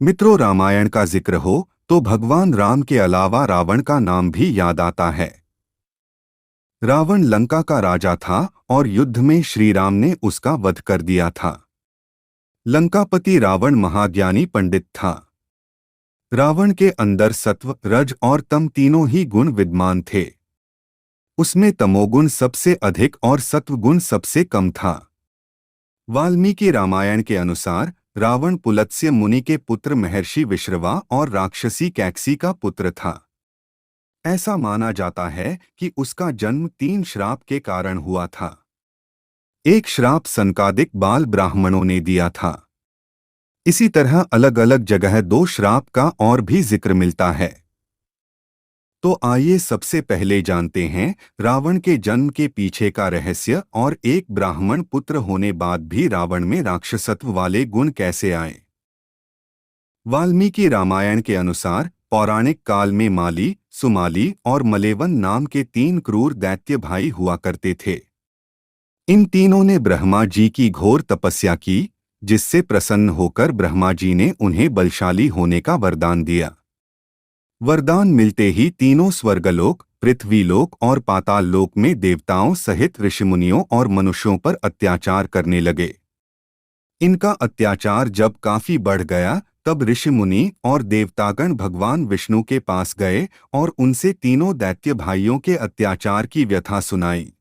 मित्रों, रामायण का जिक्र हो तो भगवान राम के अलावा रावण का नाम भी याद आता है। रावण लंका का राजा था और युद्ध में श्री राम ने उसका वध कर दिया था। लंकापति रावण महाज्ञानी पंडित था। रावण के अंदर सत्व, रज और तम तीनों ही गुण विद्यमान थे। उसमें तमोगुण सबसे अधिक और सत्वगुण सबसे कम था। वाल्मीकि रामायण के अनुसार रावण पुलत्स्य मुनि के पुत्र महर्षि विश्रवा और राक्षसी कैकसी का पुत्र था। ऐसा माना जाता है कि उसका जन्म 3 श्राप के कारण हुआ था। एक श्राप सनकादिक बाल ब्राह्मणों ने दिया था। इसी तरह अलग अलग जगह 2 श्राप का और भी जिक्र मिलता है। तो आइए सबसे पहले जानते हैं रावण के जन्म के पीछे का रहस्य और एक ब्राह्मण पुत्र होने बाद भी रावण में राक्षसत्व वाले गुण कैसे आए। वाल्मीकि रामायण के अनुसार पौराणिक काल में माली, सुमाली और मलेवन नाम के 3 क्रूर दैत्य भाई हुआ करते थे। इन तीनों ने ब्रह्मा जी की घोर तपस्या की, जिससे प्रसन्न होकर ब्रह्मा जी ने उन्हें बलशाली होने का वरदान दिया। वरदान मिलते ही तीनों स्वर्गलोक, पृथ्वीलोक और पाताल लोक में देवताओं सहित ऋषिमुनियों और मनुष्यों पर अत्याचार करने लगे। इनका अत्याचार जब काफी बढ़ गया तब ऋषिमुनि और देवतागण भगवान विष्णु के पास गए और उनसे तीनों दैत्य भाइयों के अत्याचार की व्यथा सुनाई।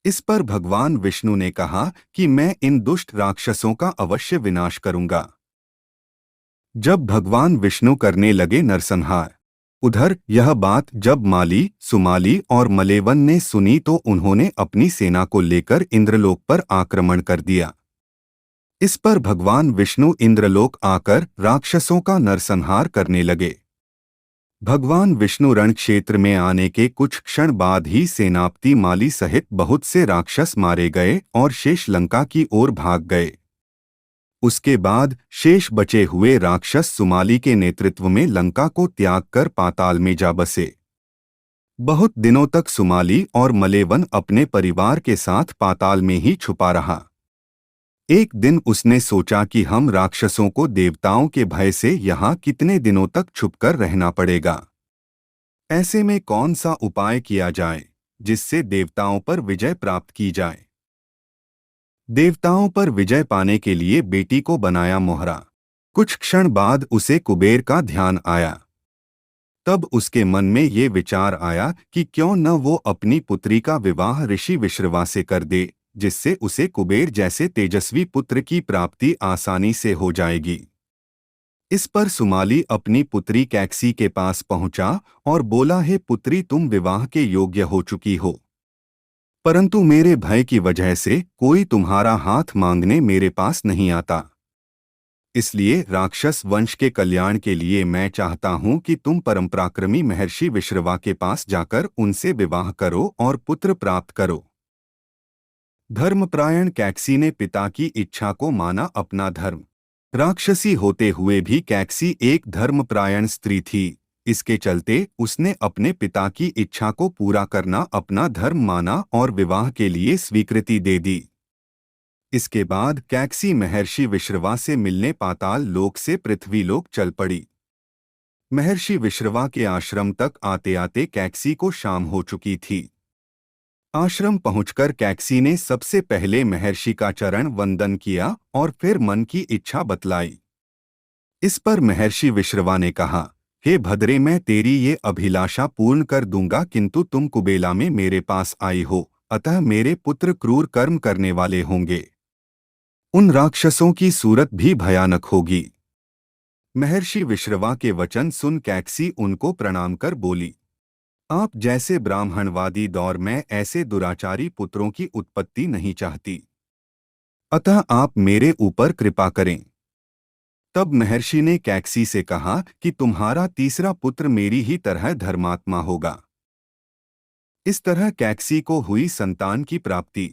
इस पर भगवान विष्णु ने कहा कि मैं इन दुष्ट राक्षसों का अवश्य विनाश करूंगा। जब भगवान विष्णु करने लगे नरसंहार, उधर यह बात जब माली, सुमाली और मलेवन ने सुनी तो उन्होंने अपनी सेना को लेकर इंद्रलोक पर आक्रमण कर दिया। इस पर भगवान विष्णु इंद्रलोक आकर राक्षसों का नरसंहार करने लगे। भगवान विष्णु रण क्षेत्र में आने के कुछ क्षण बाद ही सेनापति माली सहित बहुत से राक्षस मारे गए और शेष लंका की ओर भाग गए। उसके बाद शेष बचे हुए राक्षस सुमाली के नेतृत्व में लंका को त्याग कर पाताल में जा बसे। बहुत दिनों तक सुमाली और मलेवन अपने परिवार के साथ पाताल में ही छुपा रहा। एक दिन उसने सोचा कि हम राक्षसों को देवताओं के भय से यहाँ कितने दिनों तक छुपकर रहना पड़ेगा। ऐसे में कौन सा उपाय किया जाए जिससे देवताओं पर विजय प्राप्त की जाए। देवताओं पर विजय पाने के लिए बेटी को बनाया मोहरा। कुछ क्षण बाद उसे कुबेर का ध्यान आया। तब उसके मन में ये विचार आया कि क्यों न वो अपनी पुत्री का विवाह ऋषि विश्रवा से कर दे, जिससे उसे कुबेर जैसे तेजस्वी पुत्र की प्राप्ति आसानी से हो जाएगी। इस पर सुमाली अपनी पुत्री कैकसी के पास पहुंचा और बोला, हे पुत्री, तुम विवाह के योग्य हो चुकी हो, परंतु मेरे भय की वजह से कोई तुम्हारा हाथ मांगने मेरे पास नहीं आता। इसलिए राक्षस वंश के कल्याण के लिए मैं चाहता हूं कि तुम परमपराक्रमी महर्षि विश्रवा के पास जाकर उनसे विवाह करो और पुत्र प्राप्त करो। धर्मपरायण कैकसी ने पिता की इच्छा को माना अपना धर्म। राक्षसी होते हुए भी कैकसी एक धर्मपरायण स्त्री थी। इसके चलते उसने अपने पिता की इच्छा को पूरा करना अपना धर्म माना और विवाह के लिए स्वीकृति दे दी। इसके बाद कैकसी महर्षि विश्रवा से मिलने पाताल लोक से पृथ्वी लोक चल पड़ी। महर्षि विश्रवा के आश्रम तक आते आते कैकसी को शाम हो चुकी थी। आश्रम पहुंचकर कैकसी ने सबसे पहले महर्षि का चरण वंदन किया और फिर मन की इच्छा बतलाई। इस पर महर्षि विश्रवा ने कहा, हे भद्रे, मैं तेरी ये अभिलाषा पूर्ण कर दूंगा, किंतु तुम कुबेला में मेरे पास आई हो, अतः मेरे पुत्र क्रूर कर्म करने वाले होंगे। उन राक्षसों की सूरत भी भयानक होगी। महर्षि विश्रवा के वचन सुन कैकसी उनको प्रणाम कर बोली, आप जैसे ब्राह्मणवादी दौर में ऐसे दुराचारी पुत्रों की उत्पत्ति नहीं चाहती, अतः आप मेरे ऊपर कृपा करें। तब महर्षि ने कैकसी से कहा कि तुम्हारा तीसरा पुत्र मेरी ही तरह धर्मात्मा होगा। इस तरह कैकसी को हुई संतान की प्राप्ति।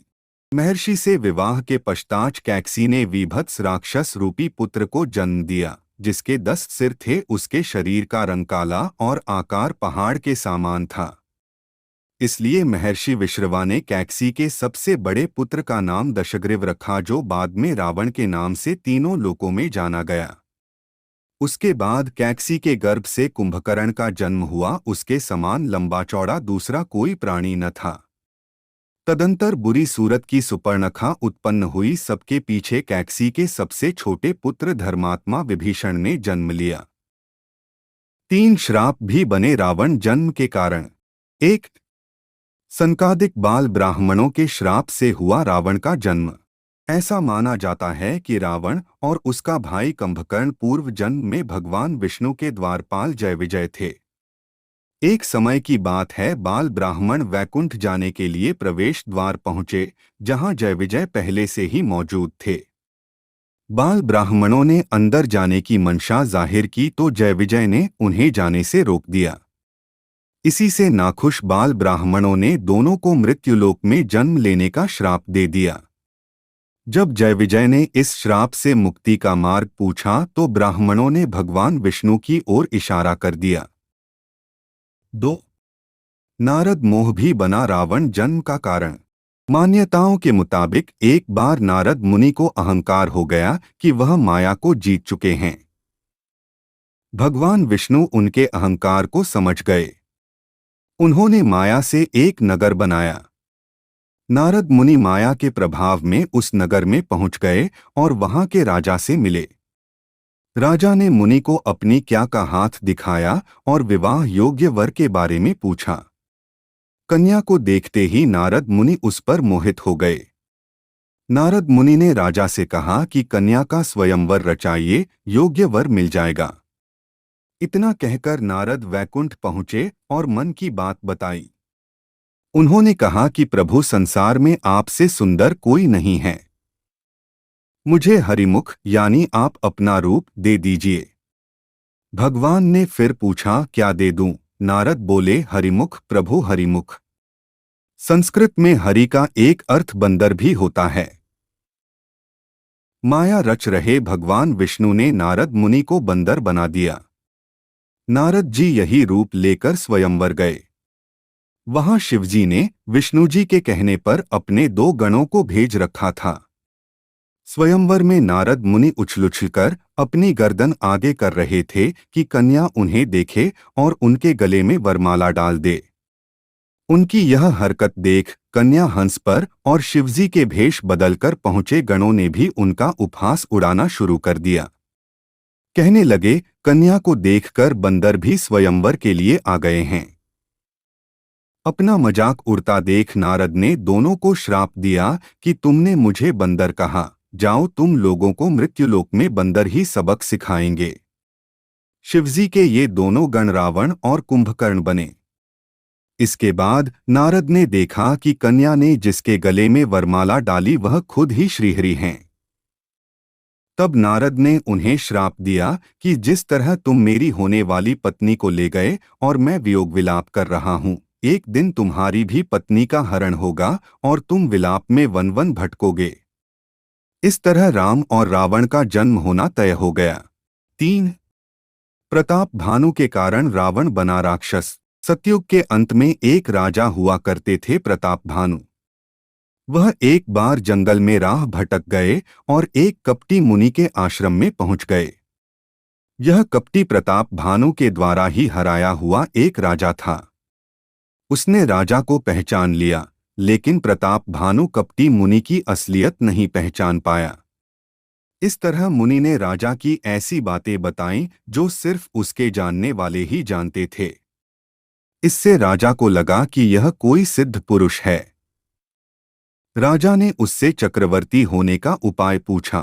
महर्षि से विवाह के पश्चात कैकसी ने वीभत्स राक्षस रूपी पुत्र को जन्म दिया, जिसके 10 सिर थे। उसके शरीर का रंग काला और आकार पहाड़ के समान था। इसलिए महर्षि विश्रवा ने कैकसी के सबसे बड़े पुत्र का नाम दशग्रीव रखा, जो बाद में रावण के नाम से तीनों लोकों में जाना गया। उसके बाद कैकसी के गर्भ से कुंभकर्ण का जन्म हुआ। उसके समान लंबा चौड़ा दूसरा कोई प्राणी न था। तदंतर बुरी सूरत की सुपर्णखा उत्पन्न हुई। सबके पीछे कैकसी के सबसे छोटे पुत्र धर्मात्मा विभीषण ने जन्म लिया। 3 श्राप भी बने रावण जन्म के कारण। 1. संकादिक बाल ब्राह्मणों के श्राप से हुआ रावण का जन्म। ऐसा माना जाता है कि रावण और उसका भाई कुंभकर्ण पूर्व जन्म में भगवान विष्णु के द्वारपाल जयविजय थे। एक समय की बात है, बाल ब्राह्मण वैकुंठ जाने के लिए प्रवेश द्वार पहुंचे, जहां जयविजय पहले से ही मौजूद थे। बाल ब्राह्मणों ने अंदर जाने की मंशा जाहिर की तो जयविजय ने उन्हें जाने से रोक दिया। इसी से नाखुश बाल ब्राह्मणों ने दोनों को मृत्युलोक में जन्म लेने का श्राप दे दिया। जब जयविजय ने इस श्राप से मुक्ति का मार्ग पूछा तो ब्राह्मणों ने भगवान विष्णु की ओर इशारा कर दिया। 2. नारद मोह भी बना रावण जन्म का कारण। मान्यताओं के मुताबिक एक बार नारद मुनि को अहंकार हो गया कि वह माया को जीत चुके हैं। भगवान विष्णु उनके अहंकार को समझ गए। उन्होंने माया से एक नगर बनाया। नारद मुनि माया के प्रभाव में उस नगर में पहुंच गए और वहां के राजा से मिले। राजा ने मुनि को अपनी क्या का हाथ दिखाया और विवाह योग्य वर के बारे में पूछा। कन्या को देखते ही नारद मुनि उस पर मोहित हो गए। नारद मुनि ने राजा से कहा कि कन्या का स्वयंवर रचाइए, योग्य वर मिल जाएगा। इतना कहकर नारद वैकुंठ पहुंचे और मन की बात बताई। उन्होंने कहा कि प्रभु, संसार में आपसे सुंदर कोई नहीं है। मुझे हरिमुख यानी आप अपना रूप दे दीजिए। भगवान ने फिर पूछा, क्या दे दूं? नारद बोले, हरिमुख प्रभु हरिमुख। संस्कृत में हरि का एक अर्थ बंदर भी होता है। माया रच रहे भगवान विष्णु ने नारद मुनि को बंदर बना दिया। नारद जी यही रूप लेकर स्वयंवर गए। वहां शिवजी ने विष्णुजी के कहने पर अपने 2 गणों को भेज रखा था। स्वयंवर में नारद मुनि उछल-उछलकर अपनी गर्दन आगे कर रहे थे कि कन्या उन्हें देखे और उनके गले में वरमाला डाल दे। उनकी यह हरकत देख कन्या हंस पर और शिवजी के भेष बदलकर पहुंचे गणों ने भी उनका उपहास उड़ाना शुरू कर दिया। कहने लगे, कन्या को देखकर बंदर भी स्वयंवर के लिए आ गए हैं। अपना मजाक उड़ता देख नारद ने दोनों को श्राप दिया कि तुमने मुझे बंदर कहा, जाओ तुम लोगों को मृत्युलोक में बंदर ही सबक सिखाएंगे। शिवजी के ये दोनों गण रावण और कुंभकर्ण बने। इसके बाद नारद ने देखा कि कन्या ने जिसके गले में वरमाला डाली वह खुद ही श्रीहरि हैं। तब नारद ने उन्हें श्राप दिया कि जिस तरह तुम मेरी होने वाली पत्नी को ले गए और मैं वियोग विलाप कर रहा हूँ, एक दिन तुम्हारी भी पत्नी का हरण होगा और तुम विलाप में वन वन भटकोगे। इस तरह राम और रावण का जन्म होना तय हो गया। 3. प्रताप भानु के कारण रावण बना राक्षस। सतयुग के अंत में एक राजा हुआ करते थे प्रताप भानु। वह एक बार जंगल में राह भटक गए और एक कपटी मुनि के आश्रम में पहुंच गए। यह कपटी प्रताप भानु के द्वारा ही हराया हुआ एक राजा था। उसने राजा को पहचान लिया, लेकिन प्रताप भानु कपटी मुनि की असलियत नहीं पहचान पाया। इस तरह मुनि ने राजा की ऐसी बातें बताईं जो सिर्फ उसके जानने वाले ही जानते थे। इससे राजा को लगा कि यह कोई सिद्ध पुरुष है। राजा ने उससे चक्रवर्ती होने का उपाय पूछा।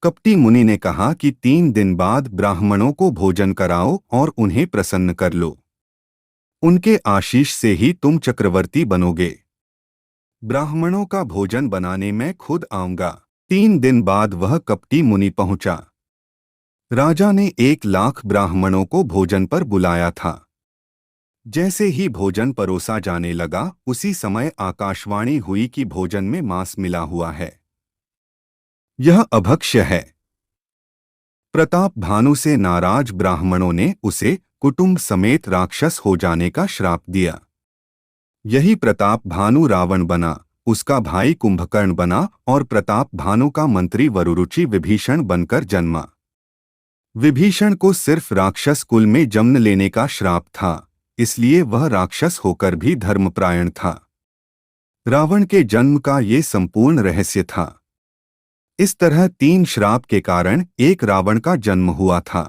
कपटी मुनि ने कहा कि 3 दिन बाद ब्राह्मणों को भोजन कराओ और उन्हें प्रसन्न कर लो। उनके आशीष से ही तुम चक्रवर्ती बनोगे। ब्राह्मणों का भोजन बनाने मैं खुद आऊंगा। 3 दिन बाद वह कपटी मुनि पहुंचा। राजा ने 1 लाख ब्राह्मणों को भोजन पर बुलाया था। जैसे ही भोजन परोसा जाने लगा, उसी समय आकाशवाणी हुई कि भोजन में मांस मिला हुआ है। यह अभक्ष्य है। प्रताप भानु से नाराज ब्राह्मणों ने उसे कुटुंब समेत राक्षस हो जाने का श्राप दिया। यही प्रताप भानु रावण बना, उसका भाई कुंभकर्ण बना और प्रताप भानु का मंत्री वरुरुचि विभीषण बनकर जन्मा। विभीषण को सिर्फ राक्षस कुल में जन्म लेने का श्राप था, इसलिए वह राक्षस होकर भी धर्मपरायण था। रावण के जन्म का ये संपूर्ण रहस्य था। इस तरह 3 श्राप के कारण एक रावण का जन्म हुआ था।